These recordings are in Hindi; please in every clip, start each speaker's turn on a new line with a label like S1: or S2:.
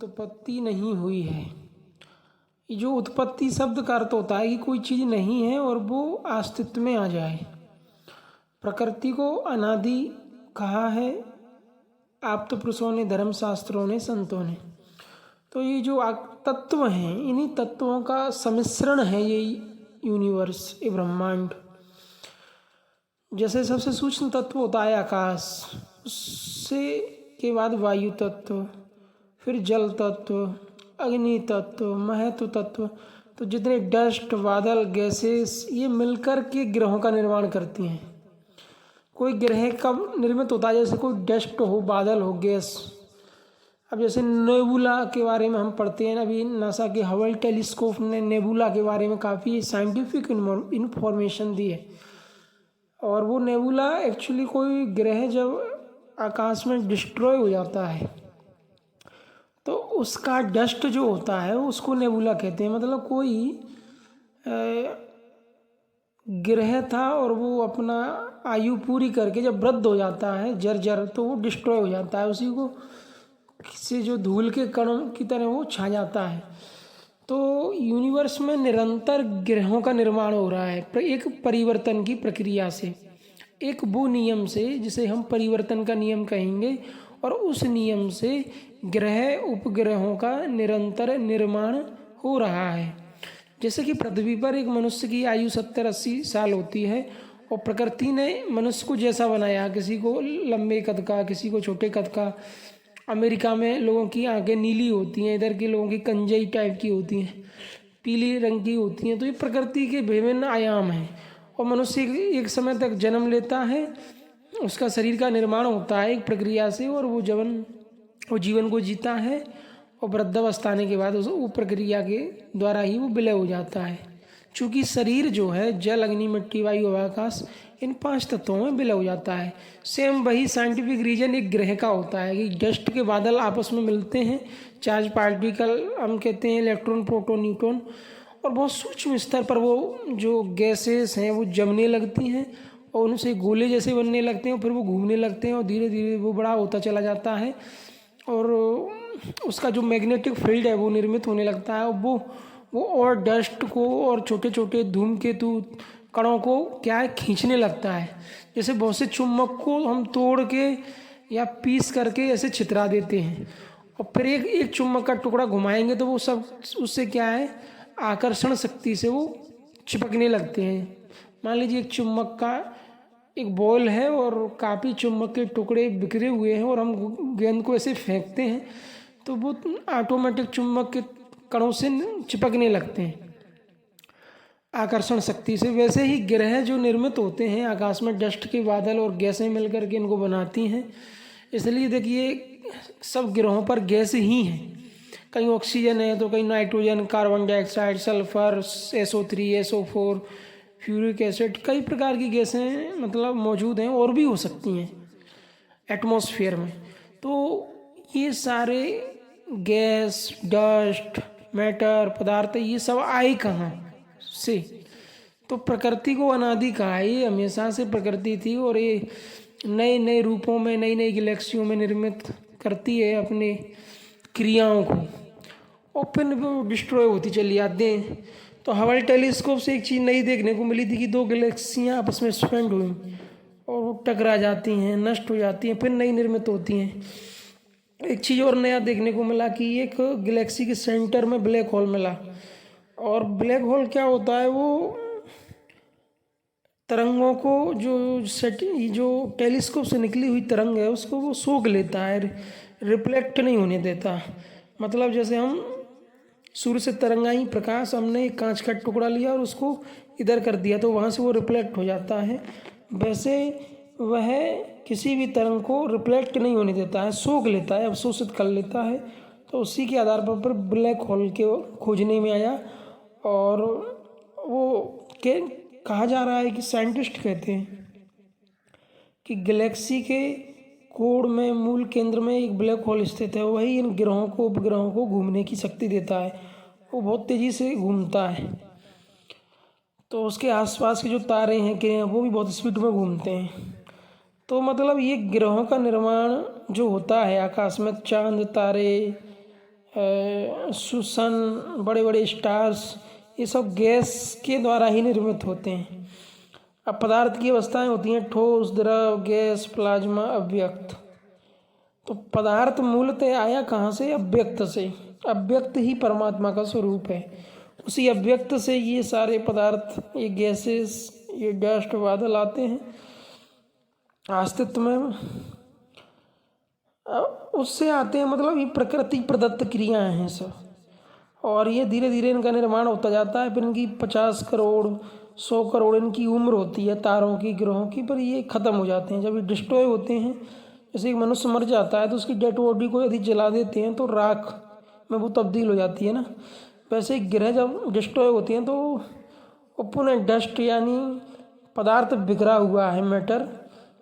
S1: उत्पत्ति नहीं हुई है। ये जो उत्पत्ति शब्द का अर्थ होता है कि कोई चीज़ नहीं है और वो अस्तित्व में आ जाए। प्रकृति को अनादि कहा है आप्त पुरुषों ने, धर्मशास्त्रों ने, संतों ने। तो ये जो तत्व हैं, इन्हीं तत्वों का सम्मिश्रण है ये यूनिवर्स, ये ब्रह्मांड। जैसे सबसे सूक्ष्म तत्व होता है आकाश, उससे के बाद वायु तत्व, फिर जल तत्व, अग्नि तत्व, महत्व तत्व। तो जितने डस्ट, बादल, गैसेस, ये मिलकर के ग्रहों का निर्माण करती हैं। कोई ग्रह कब निर्मित होता है? जैसे कोई डस्ट हो, बादल हो, गैस। अब जैसे नेबुला के बारे में हम पढ़ते हैं, अभी नासा के हबल टेलीस्कोप ने नेबुला के बारे में काफ़ी साइंटिफिक इन्फॉर्मेशन दी है। और वो नेबुला एक्चुअली कोई ग्रह जब आकाश में डिस्ट्रॉय हो जाता है तो उसका डस्ट जो होता है उसको नेबुला कहते हैं। मतलब कोई ग्रह था और वो अपना आयु पूरी करके जब वृद्ध हो जाता है जर्जर, तो वो डिस्ट्रॉय हो जाता है, उसी को से जो धूल के कणों की तरह वो छा जाता है। तो यूनिवर्स में निरंतर ग्रहों का निर्माण हो रहा है एक परिवर्तन की प्रक्रिया से, एक वो नियम से जिसे हम परिवर्तन का नियम कहेंगे, और उस नियम से ग्रह उपग्रहों का निरंतर निर्माण हो रहा है। जैसे कि पृथ्वी पर एक मनुष्य की आयु 70-80 साल होती है और प्रकृति ने मनुष्य को जैसा बनाया, किसी को लंबे कद का, किसी को छोटे कद का। अमेरिका में लोगों की आंखें नीली होती हैं, इधर के लोगों की कंजई टाइप की होती हैं, पीली रंग की होती हैं। तो ये प्रकृति के विभिन्न आयाम हैं। और मनुष्य एक समय तक जन्म लेता है, उसका शरीर का निर्माण होता है एक प्रक्रिया से, और वो जीवन को जीता है, और वृद्धावस्था आने के बाद वो प्रक्रिया के द्वारा ही वो विलय हो जाता है। चूँकि शरीर जो है जल, अग्नि, मिट्टी, वायु, हवा, आकाश, इन 5 तत्वों में विलय हो जाता है। सेम वही साइंटिफिक रीजन एक ग्रह का होता है कि डस्ट के बादल आपस में मिलते हैं, चार्ज पार्टिकल हम कहते हैं, इलेक्ट्रॉन, प्रोटॉन, न्यूट्रॉन, और बहुत सूक्ष्म स्तर पर वो जो गैसेस हैं वो जमने लगती हैं और उनसे गोले जैसे बनने लगते हैं, फिर वो घूमने लगते हैं और धीरे धीरे वो बड़ा होता चला जाता है और उसका जो मैग्नेटिक फील्ड है वो निर्मित होने लगता है। वो और डस्ट को और छोटे छोटे धूमकेतु कणों को क्या है खींचने लगता है। जैसे बहुत से चुम्बक को हम तोड़ के या पीस करके ऐसे छितरा देते हैं और फिर एक चुम्बक का टुकड़ा घुमाएंगे तो वो सब उससे क्या है आकर्षण शक्ति से वो चिपकने लगते हैं। मान लीजिए एक चुम्बक का एक बॉल है और काफ़ी चुम्बक के टुकड़े बिखरे हुए हैं और हम गेंद को ऐसे फेंकते हैं तो वो ऑटोमेटिक चुम्बक के कणों से चिपकने लगते हैं आकर्षण शक्ति से। वैसे ही ग्रह जो निर्मित होते हैं आकाश में डस्ट के बादल और गैसें मिलकर के इनको बनाती हैं। इसलिए देखिए सब ग्रहों पर गैस ही हैं, कहीं ऑक्सीजन है तो कहीं nitrogen, carbon dioxide, sulphur, SO3, SO4, फ्यूरिक एसिड, कई प्रकार की गैसें मतलब मौजूद हैं और भी हो सकती हैं एटमॉस्फेयर में। तो ये सारे गैस, डस्ट, मैटर, पदार्थ ये सब आए कहाँ से? तो प्रकृति को अनादि कहा है, ये हमेशा से प्रकृति थी और ये नए नए रूपों में नई नई गैलेक्सियों में निर्मित करती है अपने क्रियाओं को और फिर वो डिस्ट्रॉय होती चली जाती हैं। तो हबल टेलीस्कोप से एक चीज़ नई देखने को मिली थी कि 2 गैलेक्सियाँ आपस में स्पेंड हुई और वो टकरा जाती हैं, नष्ट हो जाती हैं, फिर नई निर्मित होती हैं। एक चीज़ और नया देखने को मिला कि एक गैलेक्सी के सेंटर में ब्लैक होल मिला। और ब्लैक होल क्या होता है, वो तरंगों को जो टेलीस्कोप से निकली हुई तरंग है उसको वो सोख लेता है, रिफ्लेक्ट नहीं होने देता। मतलब जैसे हम सूर्य से तरंग आई प्रकाश, हमने एक कांच का टुकड़ा लिया और उसको इधर कर दिया तो वहाँ से वो रिफ्लेक्ट हो जाता है, वैसे वह किसी भी तरंग को रिफ्लेक्ट नहीं होने देता है, सोख लेता है, अवशोषित कर लेता है। तो उसी के आधार पर ब्लैक होल के खोजने में आया और वो कहा जा रहा है कि साइंटिस्ट कहते हैं कि गैलेक्सी के कोण में मूल केंद्र में एक ब्लैक होल स्थित है, वही इन ग्रहों को उपग्रहों को घूमने की शक्ति देता है। वो बहुत तेज़ी से घूमता है तो उसके आसपास के जो तारे हैं वो भी बहुत स्पीड में घूमते हैं। तो मतलब ये ग्रहों का निर्माण जो होता है आकाश में, चांद, तारे, सन, बड़े बड़े स्टार्स, ये सब गैस के द्वारा ही निर्मित होते हैं। अब पदार्थ की अवस्थाएं होती हैं ठोस, द्रव, गैस, प्लाज्मा, अव्यक्त। तो पदार्थ मूलतः आया कहाँ से? अव्यक्त से। अव्यक्त ही परमात्मा का स्वरूप है। उसी अव्यक्त से ये सारे पदार्थ, ये गैसेस, ये डस्ट, बादल आते हैं अस्तित्व में। उससे आते हैं, मतलब ये प्रकृति प्रदत्त क्रियाएं हैं सब, और ये धीरे धीरे इनका निर्माण होता जाता है। फिर इनकी 50 करोड़ 100 करोड़ इनकी उम्र होती है तारों की, ग्रहों की, पर ये ख़त्म हो जाते हैं जब ये डिस्ट्रॉय होते हैं। जैसे एक मनुष्य मर जाता है तो उसकी डेड बॉडी को यदि जला देते हैं तो राख में वो तब्दील हो जाती है ना, वैसे ग्रह जब डिस्ट्रॉय होती हैं तो वो पुनः डस्ट यानी पदार्थ बिखरा हुआ है, मैटर,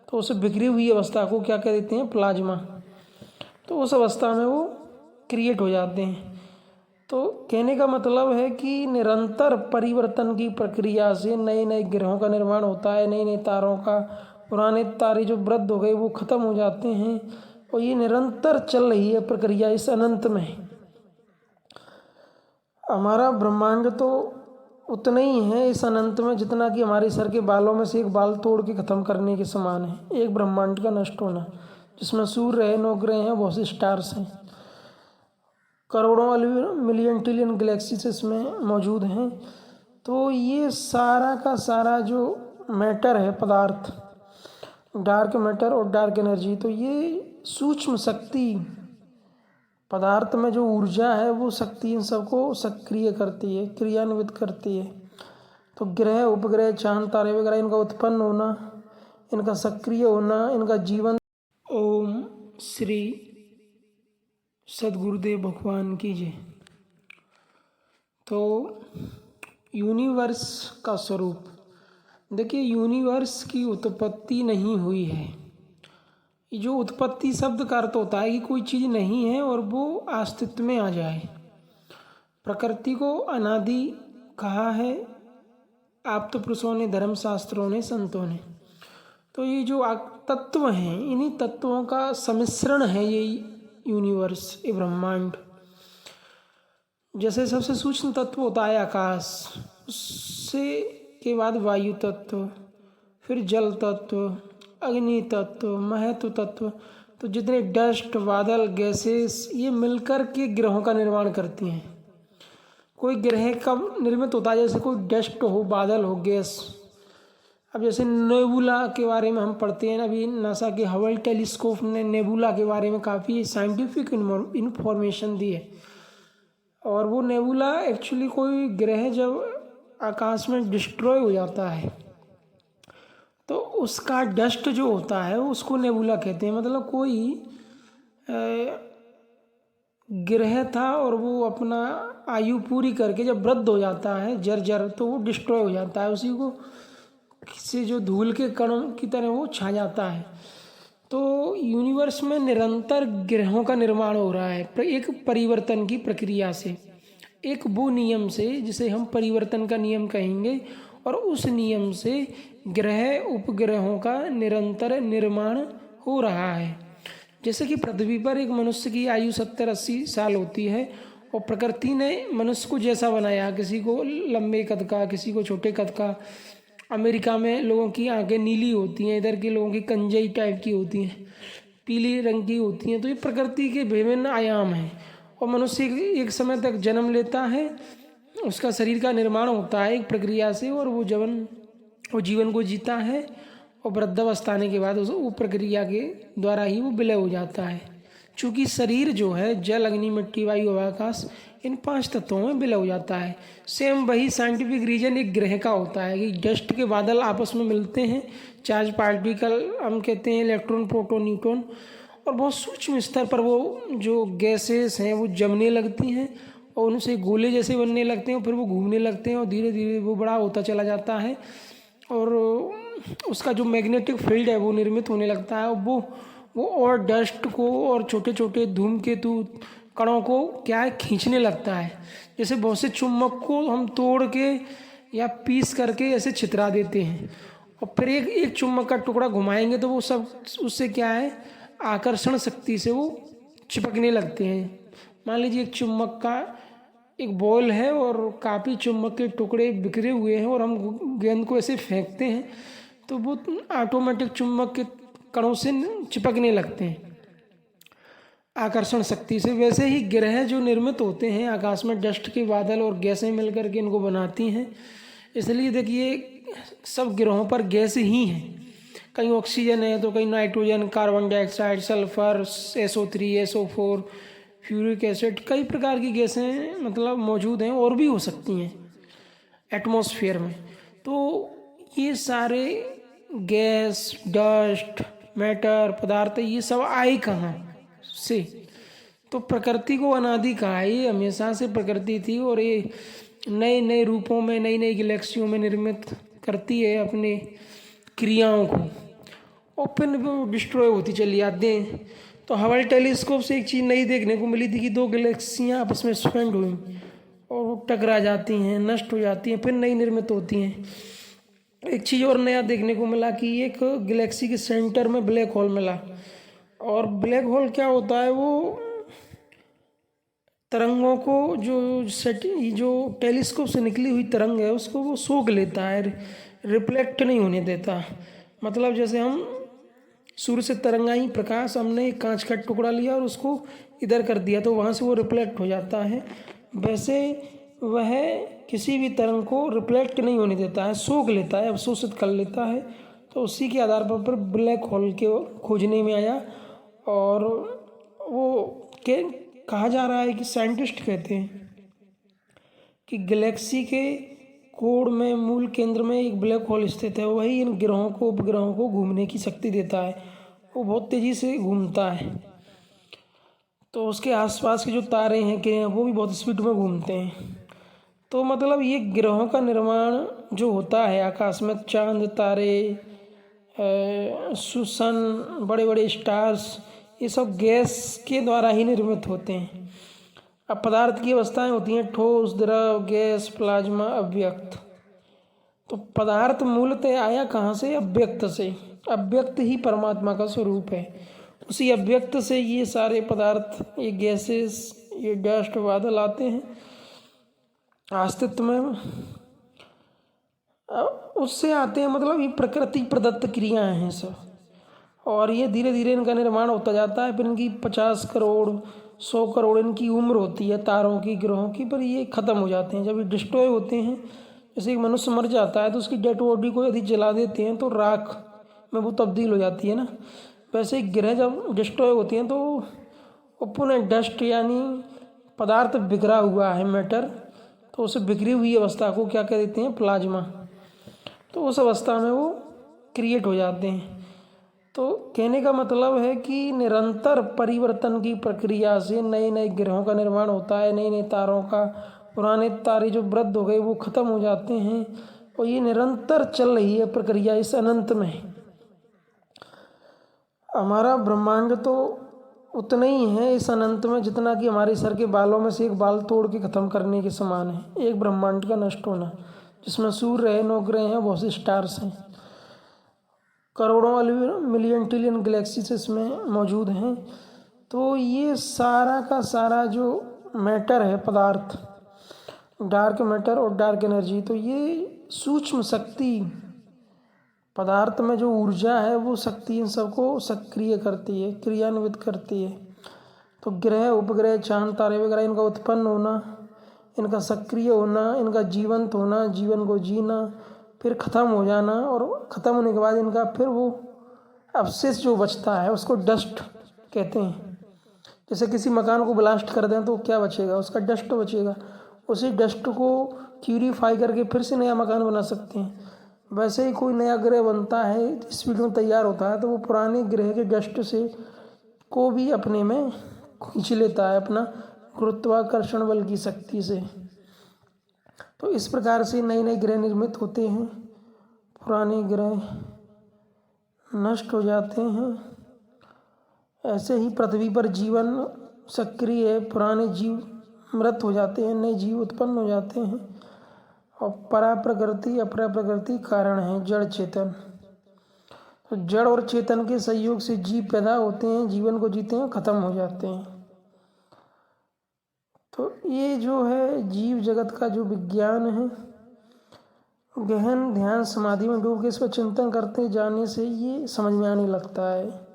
S1: तो उसे बिखरी हुई अवस्था को क्या कह देते हैं? प्लाज्मा। तो उस अवस्था में वो क्रिएट हो जाते हैं। तो कहने का मतलब है कि निरंतर परिवर्तन की प्रक्रिया से नए नए ग्रहों का निर्माण होता है, नए नए तारों का। पुराने तारे जो वृद्ध हो गए वो ख़त्म हो जाते हैं, और ये निरंतर चल रही है प्रक्रिया इस अनंत में। हमारा ब्रह्मांड तो उतना ही है इस अनंत में जितना कि हमारे सर के बालों में से एक बाल तोड़ के ख़त्म करने के समान है एक ब्रह्मांड का नष्ट होना, जिसमें सूर्य है, 9 ग्रह हैं, बहुत से स्टार्स हैं, करोड़ों मिलियन ट्रिलियन गैलेक्सीज इसमें मौजूद हैं। तो ये सारा का सारा जो मैटर है, पदार्थ, डार्क मैटर और डार्क एनर्जी, तो ये सूक्ष्म शक्ति, पदार्थ में जो ऊर्जा है वो शक्ति इन सबको सक्रिय करती है, क्रियान्वित करती है। तो ग्रह, उपग्रह, चांद, तारे वगैरह, इनका उत्पन्न होना, इनका सक्रिय होना, इनका जीवन। ओम श्री सद्गुरुदेव भगवान की जय। तो यूनिवर्स का स्वरूप देखिए, यूनिवर्स की उत्पत्ति नहीं हुई है। ये जो उत्पत्ति शब्द का अर्थ होता है कि कोई चीज़ नहीं है और वो अस्तित्व में आ जाए। प्रकृति को अनादि कहा है आप्त पुरुषों ने, धर्मशास्त्रों ने, संतों ने। तो ये जो तत्व हैं, इन्हीं तत्वों का सम्मिश्रण है ये यूनिवर्स, ये ब्रह्मांड। जैसे सबसे सूक्ष्म तत्व होता है आकाश, उससे के बाद वायु तत्व, फिर जल तत्व, अग्नि तत्व, महत्व तत्व। तो जितने डस्ट, बादल, गैसेस, ये मिलकर के ग्रहों का निर्माण करती हैं। कोई ग्रह कब निर्मित होता है? जैसे कोई डस्ट हो, बादल हो, गैस। अब जैसे नेबुला के बारे में हम पढ़ते हैं, अभी नासा के हबल टेलीस्कोप ने नेबुला के बारे में काफ़ी साइंटिफिक इन्फॉर्मेशन दी है। और वो नेबुला एक्चुअली कोई ग्रह जब आकाश में डिस्ट्रॉय हो जाता है तो उसका डस्ट जो होता है उसको नेबुला कहते हैं। मतलब कोई ग्रह था और वो अपना आयु पूरी करके जब वृद्ध हो जाता है, जर्जर, तो वो डिस्ट्रॉय हो जाता है, उसी को से जो धूल के कण की तरह वो छा जाता है। तो यूनिवर्स में निरंतर ग्रहों का निर्माण हो रहा है एक परिवर्तन की प्रक्रिया से, एक वो नियम से जिसे हम परिवर्तन का नियम कहेंगे, और उस नियम से ग्रह उपग्रहों का निरंतर निर्माण हो रहा है। जैसे कि पृथ्वी पर एक मनुष्य की आयु 70-80 साल होती है, और प्रकृति ने मनुष्य को जैसा बनाया, किसी को लंबे कद का, किसी को छोटे कद का। अमेरिका में लोगों की आंखें नीली होती हैं, इधर के लोगों की कंजई टाइप की होती हैं, पीली रंग की होती हैं। तो ये प्रकृति के विभिन्न आयाम हैं। और मनुष्य एक समय तक जन्म लेता है, उसका शरीर का निर्माण होता है एक प्रक्रिया से, और वो जीवन को जीता है, और वृद्धावस्था आने के बाद वो प्रक्रिया के द्वारा ही वो विलय हो जाता है। चूँकि शरीर जो है जल, अग्नि, मिट्टी, वायु, हवा, आकाश, इन 5 तत्वों में विलय हो जाता है। सेम वही साइंटिफिक रीजन एक ग्रह का होता है कि डस्ट के बादल आपस में मिलते हैं, चार्ज पार्टिकल हम कहते हैं, इलेक्ट्रॉन, प्रोटॉन, न्यूट्रॉन, और बहुत सूक्ष्म स्तर पर वो जो गैसेस हैं वो जमने लगती हैं और उनसे गोले जैसे बनने लगते हैं, फिर वो घूमने लगते हैं और धीरे धीरे वो बड़ा होता चला जाता है, और उसका जो मैग्नेटिक फील्ड है वो निर्मित होने लगता है। वो और डस्ट को और छोटे छोटे धूमकेतु कणों को क्या है, खींचने लगता है। जैसे बहुत से चुम्बक को हम तोड़ के या पीस करके ऐसे छितरा देते हैं, और फिर एक चुम्बक का टुकड़ा घुमाएंगे तो वो सब उससे क्या है, आकर्षण शक्ति से वो चिपकने लगते हैं, मान लीजिए एक चुम्बक का एक बॉल है और काफ़ी चुम्बक के टुकड़े बिखरे हुए हैं और हम गेंद को ऐसे फेंकते हैं तो वो ऑटोमेटिक चुम्बक के कणों से चिपकने लगते हैं आकर्षण शक्ति से। वैसे ही ग्रह जो निर्मित होते हैं आकाश में डस्ट के बादल और गैसें मिलकर के इनको बनाती हैं। इसलिए देखिए सब ग्रहों पर गैस ही हैं, कहीं ऑक्सीजन है तो कहीं nitrogen, carbon dioxide, sulphur, SO3, SO4, फ्यूरिक एसिड, कई प्रकार की गैसें मतलब मौजूद हैं और भी हो सकती हैं एटमॉस्फेयर में। तो ये सारे गैस, डस्ट, मैटर, पदार्थ ये सब आए कहाँ से? तो प्रकृति को अनादि कहा है, ये हमेशा से प्रकृति थी और ये नए नए रूपों में नई नई गैलेक्सियों में निर्मित करती है अपने क्रियाओं को और फिर वो डिस्ट्रॉय होती चली जाती हैं। तो हबल टेलीस्कोप से एक चीज़ नई देखने को मिली थी कि 2 गैलेक्सियाँ आपस में स्पेंड हुई और वो टकरा जाती हैं, नष्ट हो जाती हैं, फिर नई निर्मित होती हैं। एक चीज़ और नया देखने को मिला कि एक गैलेक्सी के सेंटर में ब्लैक होल मिला। और ब्लैक होल क्या होता है, वो तरंगों को जो टेलीस्कोप से निकली हुई तरंग है उसको वो सोख लेता है, रिफ्लेक्ट नहीं होने देता। मतलब जैसे हम सूर्य से तरंगाई प्रकाश हमने एक कांच का टुकड़ा लिया और उसको इधर कर दिया तो वहाँ से वो रिफ्लेक्ट हो जाता है, वैसे वह किसी भी तरंग को रिफ्लेक्ट नहीं होने देता है, सोख लेता है, अवशोषित कर लेता है। तो उसी के आधार पर ब्लैक होल के खोजने में आया और वो कहा जा रहा है कि साइंटिस्ट कहते हैं कि गैलेक्सी के कोण में मूल केंद्र में एक ब्लैक होल स्थित है, वही इन ग्रहों को उपग्रहों को घूमने की शक्ति देता है। वो बहुत तेज़ी से घूमता है तो उसके आसपास के जो तारे हैं वो भी बहुत स्पीड में घूमते हैं। तो मतलब ये ग्रहों का निर्माण जो होता है आकाश में, चांद, तारे, सन, बड़े बड़े स्टार्स, ये सब गैस के द्वारा ही निर्मित होते हैं। अब पदार्थ की अवस्थाएं होती हैं ठोस, द्रव, गैस, प्लाज्मा, अव्यक्त। तो पदार्थ मूलतः आया कहाँ से? अव्यक्त से। अव्यक्त ही परमात्मा का स्वरूप है। उसी अव्यक्त से ये सारे पदार्थ, ये गैसेस, ये डस्ट, बादल आते हैं अस्तित्व में, उससे आते हैं। मतलब ये प्रकृति प्रदत्त क्रियाएं हैं सब और ये धीरे धीरे इनका निर्माण होता जाता है। फिर इनकी 50 करोड़ 100 करोड़ इनकी उम्र होती है तारों की, ग्रहों की, पर ये ख़त्म हो जाते हैं जब ये डिस्ट्रॉय होते हैं। जैसे एक मनुष्य मर जाता है तो उसकी डेड बॉडी को यदि जला देते हैं तो राख में वो तब्दील हो जाती है ना, वैसे ग्रह जब डिस्ट्रॉय होती हैं तो वो पुनः डस्ट यानी पदार्थ बिखरा हुआ है, मैटर, तो उसे बिखरी हुई अवस्था को क्या कह देते हैं? प्लाज्मा। तो उस अवस्था में वो क्रिएट हो जाते हैं। तो कहने का मतलब है कि निरंतर परिवर्तन की प्रक्रिया से नए नए ग्रहों का निर्माण होता है, नए नए तारों का। पुराने तारे जो वृद्ध हो गए वो ख़त्म हो जाते हैं और ये निरंतर चल रही है प्रक्रिया इस अनंत में। हमारा ब्रह्मांड तो उतना ही है इस अनंत में जितना कि हमारे सर के बालों में से एक बाल तोड़ के ख़त्म करने के समान है एक ब्रह्मांड का नष्ट होना, जिसमें सूर्य है, 9 ग्रह हैं, बहुत से स्टार्स हैं, करोड़ों मिलियन ट्रिलियन गैलेक्सीज इसमें मौजूद हैं। तो ये सारा का सारा जो मैटर है, पदार्थ, डार्क मैटर और डार्क एनर्जी, तो ये सूक्ष्म शक्ति, पदार्थ में जो ऊर्जा है वो शक्ति इन सबको सक्रिय करती है, क्रियान्वित करती है। तो ग्रह, उपग्रह, चांद, तारे वगैरह, इनका उत्पन्न होना, इनका सक्रिय होना, इनका जीवंत होना, जीवन को जीना, फिर ख़त्म हो जाना और ख़त्म होने के बाद इनका फिर वो अवशेष जो बचता है उसको डस्ट कहते हैं। जैसे किसी मकान को ब्लास्ट कर दें तो क्या बचेगा? उसका डस्ट बचेगा। उसी डस्ट को प्यूरीफाई करके फिर से नया मकान बना सकते हैं। वैसे ही कोई नया ग्रह बनता है, स्पीड में तैयार होता है, तो वो पुराने ग्रह के डस्ट से को भी अपने में खींच लेता है अपना गुरुत्वाकर्षण बल की शक्ति से। तो इस प्रकार से नए नए ग्रह निर्मित होते हैं, पुराने ग्रह नष्ट हो जाते हैं। ऐसे ही पृथ्वी पर जीवन सक्रिय है, पुराने जीव मृत हो जाते हैं, नए जीव उत्पन्न हो जाते हैं। और परा प्रकृति अपरा प्रकृति कारण है जड़ चेतन। तो जड़ और चेतन के सहयोग से जीव पैदा होते हैं, जीवन को जीते हैं, ख़त्म हो जाते हैं। तो ये जो है जीव जगत का जो विज्ञान है, गहन ध्यान समाधि में डूब के इस पर चिंतन करते जाने से ये समझ में आने लगता है।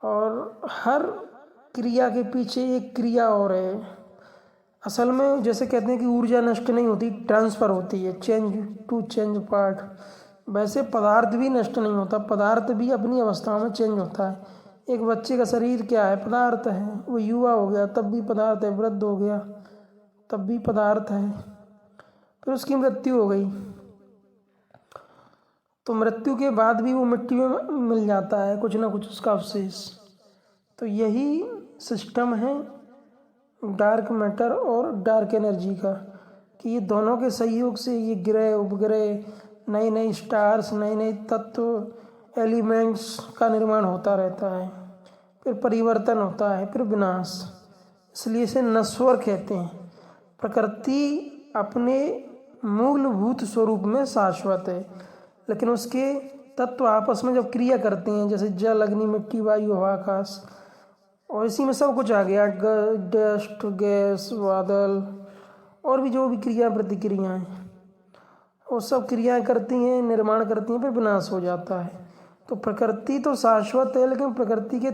S1: और हर क्रिया के पीछे एक क्रिया और है। असल में जैसे कहते हैं कि ऊर्जा नष्ट नहीं होती, ट्रांसफ़र होती है, चेंज पार्ट। वैसे पदार्थ भी नष्ट नहीं होता, पदार्थ भी अपनी अवस्थाओं में चेंज होता है। एक बच्चे का शरीर क्या है? पदार्थ है। वो युवा हो गया तब भी पदार्थ है, वृद्ध हो गया तब भी पदार्थ है, फिर उसकी मृत्यु हो गई तो मृत्यु के बाद भी वो मिट्टी में मिल जाता है कुछ ना कुछ उसका अवशेष। तो यही सिस्टम है डार्क मैटर और डार्क एनर्जी का, कि ये दोनों के सहयोग से ये ग्रह उपग्रह, नए नए स्टार्स, नए नए तत्व, एलिमेंट्स का निर्माण होता रहता है, फिर परिवर्तन होता है, फिर विनाश। इसलिए इसे नश्वर कहते हैं। प्रकृति अपने मूलभूत स्वरूप में शाश्वत है, लेकिन उसके तत्व आपस में जब क्रिया करते हैं, जैसे जल, अग्नि, मिट्टी, वायु, हवा, आकाश, और इसी में सब कुछ आ गया, डस्ट, गैस, बादल, और भी जो भी क्रिया प्रतिक्रियाएँ, वो सब क्रियाएँ करती हैं, निर्माण करती हैं, फिर विनाश हो जाता है। तो प्रकृति तो शाश्वत है, लेकिन प्रकृति के